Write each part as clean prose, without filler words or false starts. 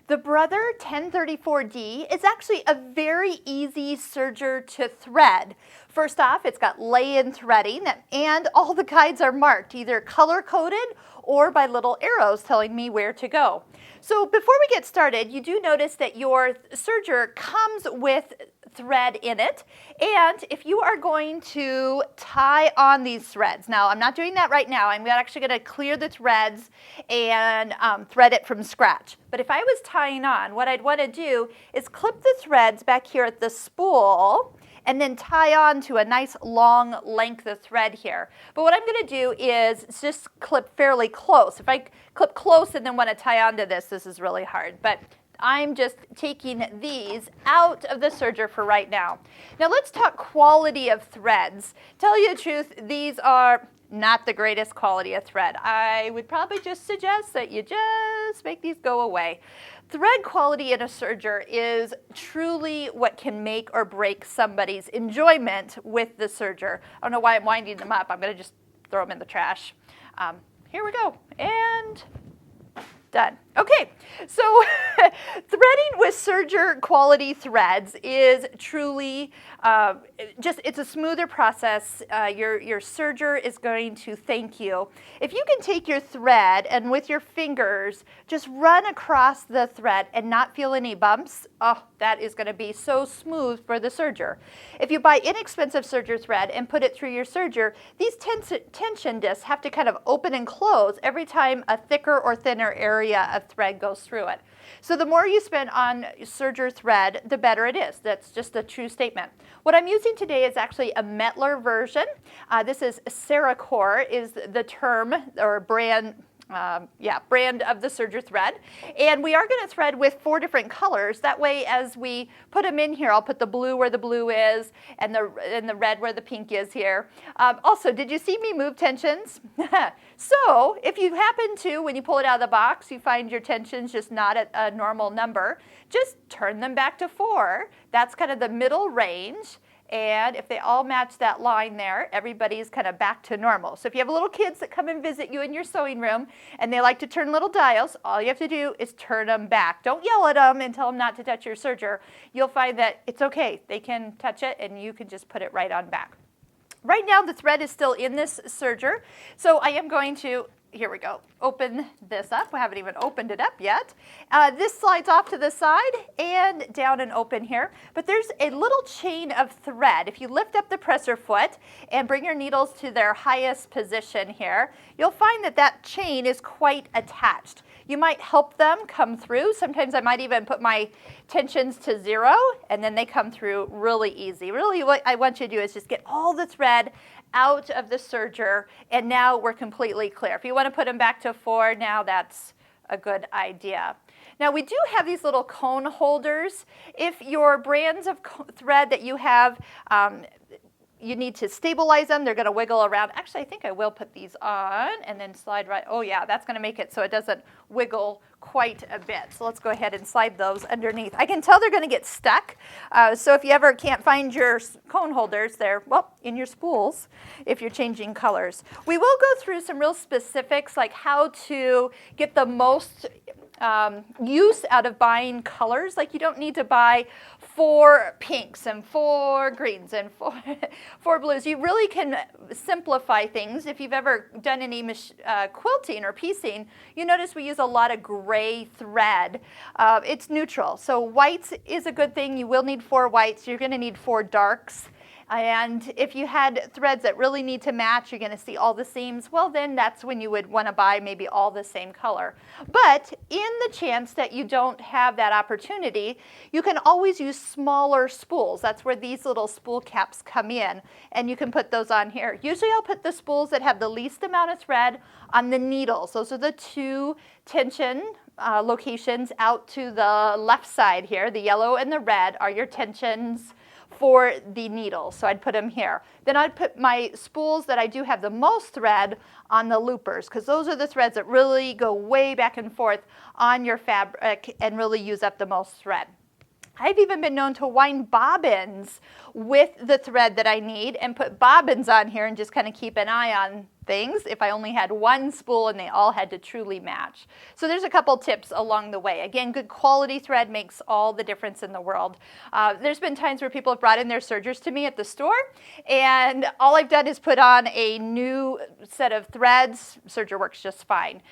The Brother 1034D is actually a very easy serger to thread. First off, it's got lay-in threading and all the guides are marked, either color-coded or by little arrows telling me where to go. So before we get started, you do notice that your serger comes with thread in it, and if you are going to tie on these threads, now I'm not doing that right now, I'm actually going to clear the threads and thread it from scratch. But if I was tying on, what I'd want to do is clip the threads back here at the spool and then tie on to a nice long length of thread here. But what I'm going to do is just clip fairly close. If I clip close and then want to tie onto this is really hard. But I'm just taking these out of the serger for right now. Now let's talk quality of threads. Tell you the truth, these are not the greatest quality of thread. I would probably just suggest that you just make these go away. Thread quality in a serger is truly what can make or break somebody's enjoyment with the serger. I don't know why I'm winding them up. I'm going to just throw them in the trash. Here we go. And done. Okay, so threading with serger quality threads is truly it's a smoother process. Your serger is going to thank you. If you can take your thread and with your fingers just run across the thread and not feel any bumps, oh, that is going to be so smooth for the serger. If you buy inexpensive serger thread and put it through your serger, these tension discs have to kind of open and close every time a thicker or thinner area of thread goes through it. So the more you spend on serger thread, the better it is. That's just a true statement. What I'm using today is actually a Mettler version. This is Serger is the term or brand of the serger thread. And we are going to thread with 4 different colors. That way, as we put them in here, I'll put the blue where the blue is and the red where the pink is here. Also, did you see me move tensions? So if you happen to, when you pull it out of the box, you find your tensions just not at a normal number, just turn them back to 4. That's kind of the middle range. And if they all match that line there, everybody's kind of back to normal. So if you have little kids that come and visit you in your sewing room and they like to turn little dials, all you have to do is turn them back. Don't yell at them and tell them not to touch your serger. You'll find that it's okay. They can touch it and you can just put it right on back. Right now the thread is still in this serger, so I am going to, here we go, open this up. I haven't even opened it up yet. This slides off to the side and down and open here. But there's a little chain of thread. If you lift up the presser foot and bring your needles to their highest position here, you'll find that that chain is quite attached. You might help them come through. Sometimes I might even put my tensions to 0 and then they come through really easy. Really what I want you to do is just get all the thread out of the serger, and now we're completely clear. If you want to put them back to 4, now that's a good idea. Now we do have these little cone holders. If your brands of thread that you have, you need to stabilize them, they're going to wiggle around. Actually, I think I will put these on and then slide right. Oh yeah, that's going to make it so it doesn't wiggle quite a bit. So let's go ahead and slide those underneath. I can tell they're going to get stuck. So if you ever can't find your cone holders, they're, well, in your spools if you're changing colors. We will go through some real specifics like how to get the most use out of buying colors. Like you don't need to buy 4 pinks and 4 greens and 4 blues. You really can simplify things. If you've ever done any quilting or piecing, you notice we use a lot of gray thread. It's neutral. So whites is a good thing. You will need 4 whites. You're going to need 4 darks. And if you had threads that really need to match, you're going to see all the seams, well then that's when you would want to buy maybe all the same color. But in the chance that you don't have that opportunity, you can always use smaller spools. That's where these little spool caps come in, and you can put those on here. Usually I'll put the spools that have the least amount of thread on the needles. Those are the 2 tension locations out to the left side here. The yellow and the red are your tensions for the needles, so I'd put them here. Then I'd put my spools that I do have the most thread on the loopers, because those are the threads that really go way back and forth on your fabric and really use up the most thread. I've even been known to wind bobbins with the thread that I need and put bobbins on here and just kind of keep an eye on things if I only had one spool and they all had to truly match. So there's a couple tips along the way. Again, good quality thread makes all the difference in the world. There's been times where people have brought in their sergers to me at the store, and all I've done is put on a new set of threads. Serger works just fine,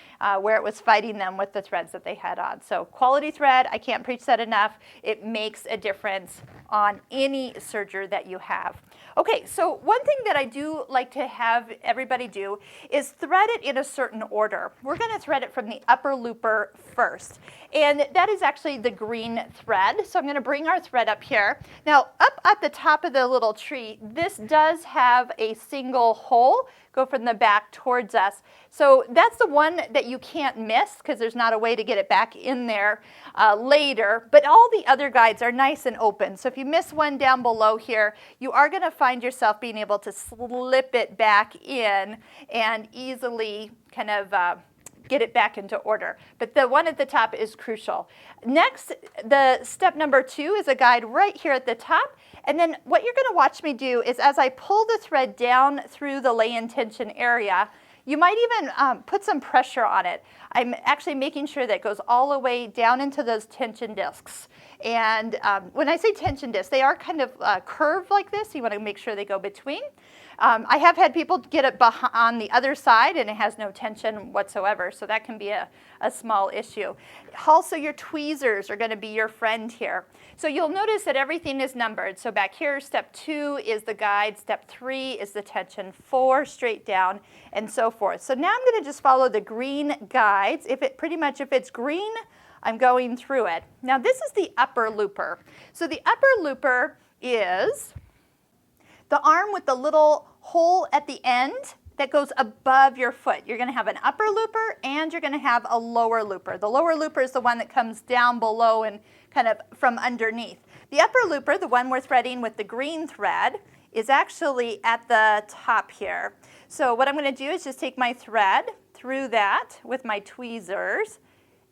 where it was fighting them with the threads that they had on. So quality thread, I can't preach that enough. It makes a difference on any serger that you have. Okay, so one thing that I do like to have everybody do is thread it in a certain order. We're going to thread it from the upper looper first, and that is actually the green thread. So I'm going to bring our thread up here. Now, up at the top of the little tree, this does have a single hole. Go from the back towards us. So that's the one that you can't miss because there's not a way to get it back in there later. But all the other guides are nice and open. So if you miss one down below here, you are going to find yourself being able to slip it back in and easily kind of get it back into order. But the one at the top is crucial. Next, the step number 2 is a guide right here at the top. And then what you're going to watch me do is as I pull the thread down through the lay-in tension area, you might even put some pressure on it. I'm actually making sure that it goes all the way down into those tension discs. And when I say tension discs, they are kind of curved like this. You want to make sure they go between. I have had people get it on the other side and it has no tension whatsoever, so that can be a small issue. Also, your tweezers are going to be your friend here. So you'll notice that everything is numbered. So back here, step 2 is the guide, step 3 is the tension, 4 straight down, and so forth. So now I'm going to just follow the green guides. If it's green, I'm going through it. Now this is the upper looper. So the upper looper is the arm with the little hole at the end that goes above your foot. You're going to have an upper looper and you're going to have a lower looper. The lower looper is the one that comes down below and kind of from underneath. The upper looper, the one we're threading with the green thread, is actually at the top here. So what I'm going to do is just take my thread through that with my tweezers.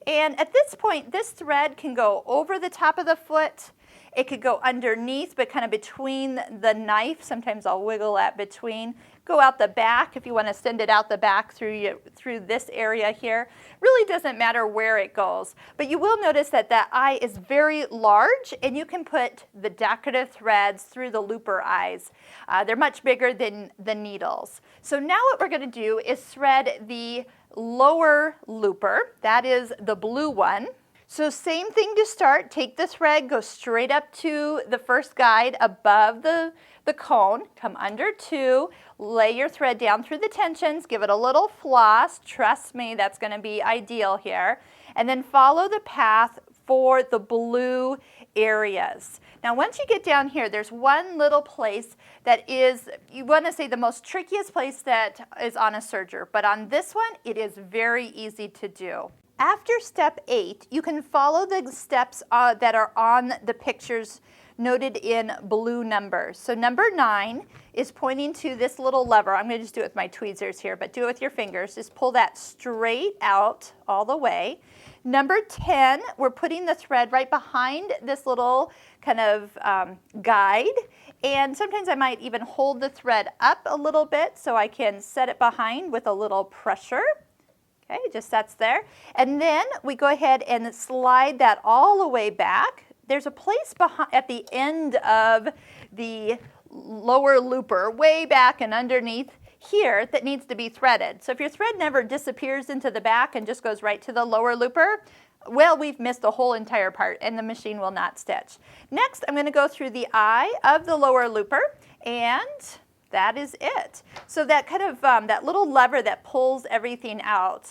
And at this point, this thread can go over the top of the foot. It could go underneath, but kind of between the knife. Sometimes I'll wiggle that between. Go out the back if you want to send it out the back through this area here. Really doesn't matter where it goes. But you will notice that that eye is very large, and you can put the decorative threads through the looper eyes. They're much bigger than the needles. So now what we're going to do is thread the lower looper. That is the blue one. So same thing to start. Take the thread, go straight up to the first guide above the cone, come under 2, lay your thread down through the tensions, give it a little floss. Trust me, that's going to be ideal here. And then follow the path for the blue areas. Now once you get down here, there's one little place that is, you want to say, the most trickiest place that is on a serger. But on this one, it is very easy to do. After step 8, you can follow the steps that are on the pictures noted in blue numbers. So number 9 is pointing to this little lever. I'm going to just do it with my tweezers here, but do it with your fingers. Just pull that straight out all the way. Number 10, we're putting the thread right behind this little kind of guide. And sometimes I might even hold the thread up a little bit so I can set it behind with a little pressure. Okay, it just sets there. And then we go ahead and slide that all the way back. There's a place at the end of the lower looper, way back and underneath here, that needs to be threaded. So if your thread never disappears into the back and just goes right to the lower looper, well, we've missed the whole entire part and the machine will not stitch. Next, I'm going to go through the eye of the lower looper, and that is it. So that kind of, that little lever that pulls everything out.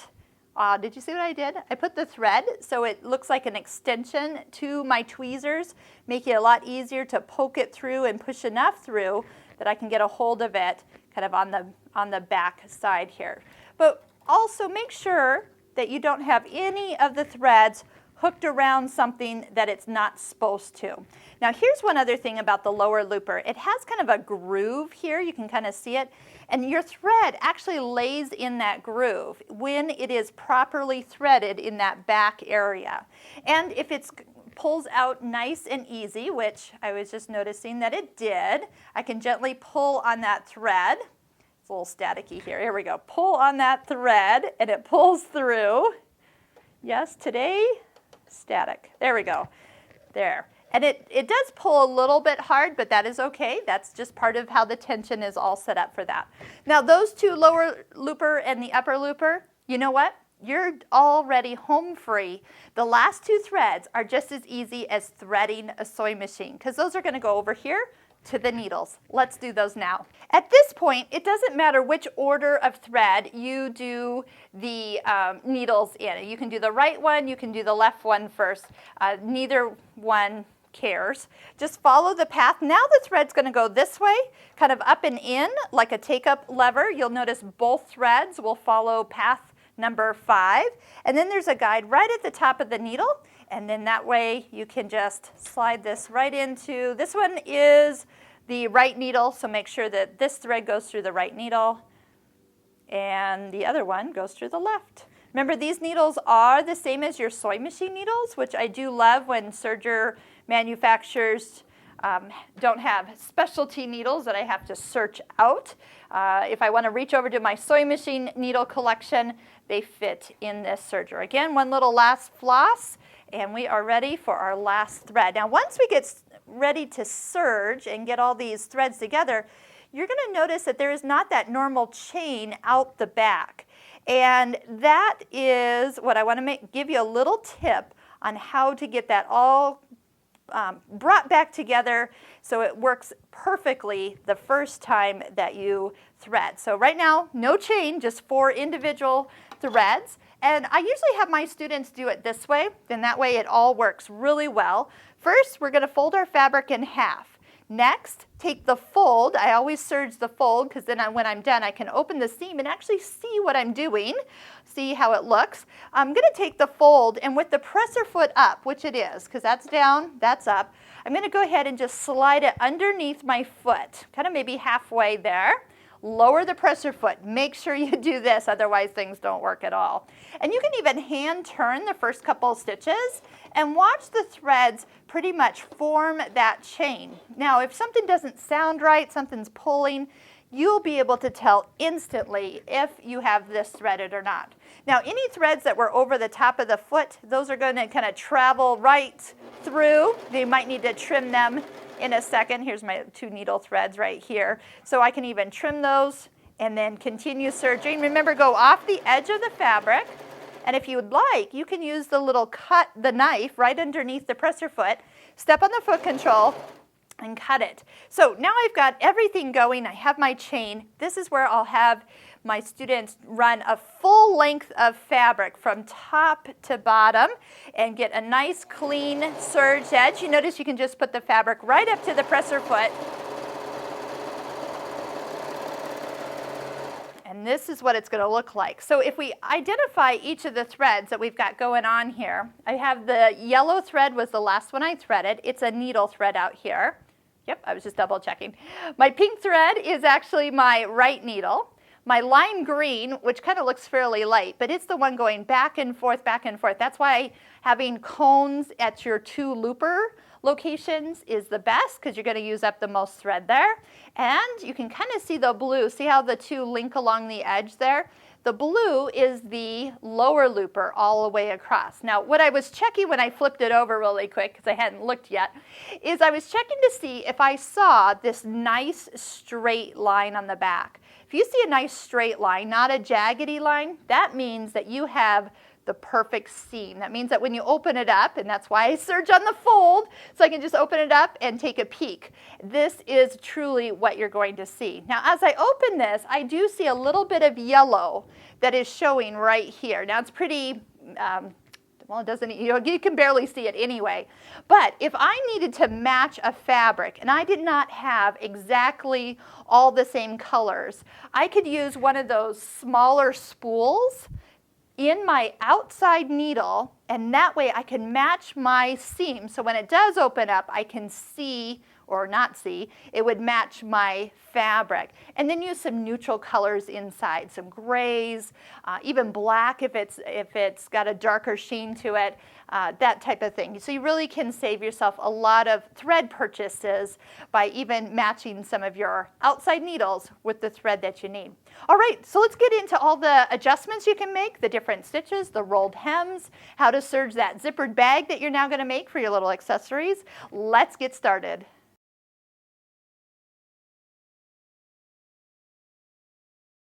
Did you see what I did? I put the thread so it looks like an extension to my tweezers, make it a lot easier to poke it through and push enough through that I can get a hold of it kind of on the back side here. But also make sure that you don't have any of the threads hooked around something that it's not supposed to. Now here's one other thing about the lower looper. It has kind of a groove here. You can kind of see it. And your thread actually lays in that groove when it is properly threaded in that back area. And if it pulls out nice and easy, which I was just noticing that it did, I can gently pull on that thread It's a little staticky here. Here we go. Pull on that thread and it pulls through. Yes, today, static. There we go. There. And it does pull a little bit hard, but that is okay. That's just part of how the tension is all set up for that. Now those two lower looper and the upper looper, you know what? You're already home free. The last two threads are just as easy as threading a sewing machine because those are going to go over here to the needles. Let's do those now. At this point, it doesn't matter which order of thread you do the needles in. You can do the right one, you can do the left one first. Neither one cares. Just follow the path. Now the thread's going to go this way, kind of up and in, like a take-up lever. You'll notice both threads will follow path number 5. And then there's a guide right at the top of the needle. And then that way you can just slide this right into, this one is the right needle, so make sure that this thread goes through the right needle and the other one goes through the left. Remember, these needles are the same as your sewing machine needles, which I do love when serger manufacturers don't have specialty needles that I have to search out. If I want to reach over to my sewing machine needle collection, they fit in this serger. Again, one little last floss, and we are ready for our last thread. Now, once we get ready to serge and get all these threads together, you're going to notice that there is not that normal chain out the back. And that is what I want to give you a little tip on how to get that all brought back together so it works perfectly the first time that you thread. So right now, no chain, just 4 individual threads. And I usually have my students do it this way, then that way it all works really well. First, we're going to fold our fabric in half. Next, take the fold. I always serge the fold because then when I'm done, I can open the seam and actually see what I'm doing, see how it looks. I'm going to take the fold and with the presser foot up, which it is, because that's down, that's up, I'm going to go ahead and just slide it underneath my foot, kind of maybe halfway there. Lower the presser foot. Make sure you do this, otherwise things don't work at all. And you can even hand turn the first couple of stitches and watch the threads pretty much form that chain. Now, if something doesn't sound right, something's pulling, you'll be able to tell instantly if you have this threaded or not. Now, any threads that were over the top of the foot, those are going to kind of travel right through. You might need to trim them in a second. Here's my 2 needle threads right here. So I can even trim those and then continue serging. Remember, go off the edge of the fabric. And if you would like, you can use the little the knife right underneath the presser foot, step on the foot control, and cut it. So now I've got everything going. I have my chain. This is where I'll have my students run a full length of fabric from top to bottom and get a nice clean serged edge. You notice you can just put the fabric right up to the presser foot. And this is what it's going to look like. So if we identify each of the threads that we've got going on here, I have the yellow thread was the last one I threaded. It's a needle thread out here. Yep, I was just double checking. My pink thread is actually my right needle. My lime green, which kind of looks fairly light, but it's the one going back and forth, back and forth. That's why having cones at your 2 looper locations is the best because you're going to use up the most thread there. And you can kind of see the blue. See how the 2 link along the edge there? The blue is the lower looper all the way across. Now, what I was checking when I flipped it over really quick, because I hadn't looked yet, is I was checking to see if I saw this nice straight line on the back. If you see a nice straight line, not a jaggedy line, that means that you have the perfect seam. That means that when you open it up, and that's why I serge on the fold, so I can just open it up and take a peek. This is truly what you're going to see. Now, as I open this, I do see a little bit of yellow that is showing right here. Now, it's pretty, well, it doesn't, you can barely see it anyway. But if I needed to match a fabric and I did not have exactly all the same colors, I could use one of those smaller spools in my outside needle, and that way I can match my seam. So when it does open up, I can see or not see, it would match my fabric. And then use some neutral colors inside, some grays, even black if it's got a darker sheen to it, that type of thing. So you really can save yourself a lot of thread purchases by even matching some of your outside needles with the thread that you need. All right, so let's get into all the adjustments you can make, the different stitches, the rolled hems, how to serge that zippered bag that you're now going to make for your little accessories. Let's get started.